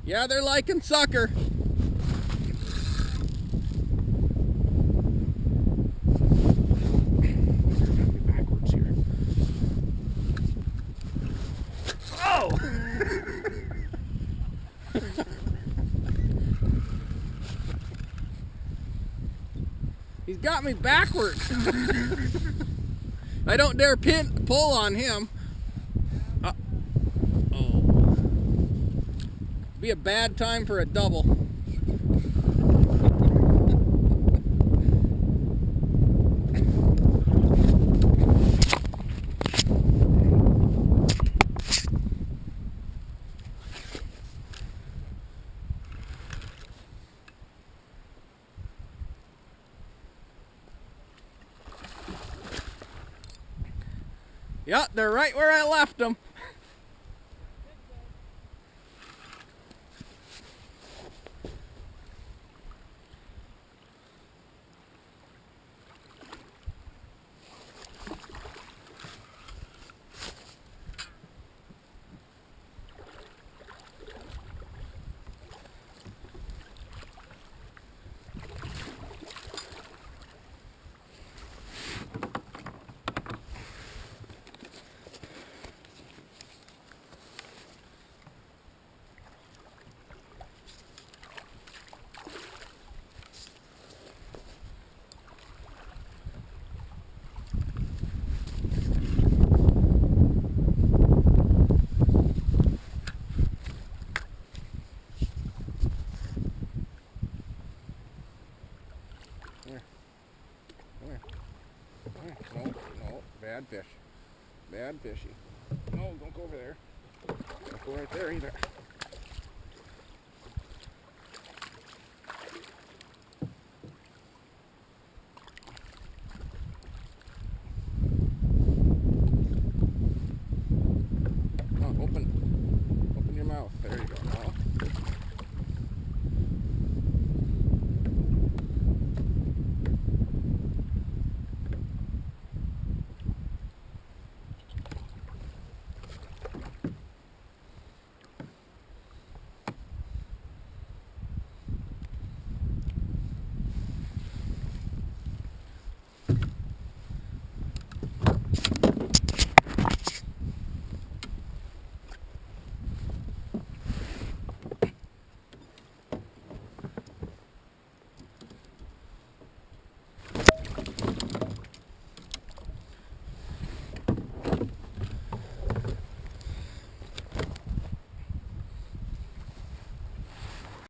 Yeah, they're liking sucker. Backwards here. Oh! He's got me backwards. I don't dare pull on him. Oh. Be a bad time for a double. Yeah, they're right where I left them. No, no, bad fish. Bad fishy. No, don't go over there. Don't go right there either.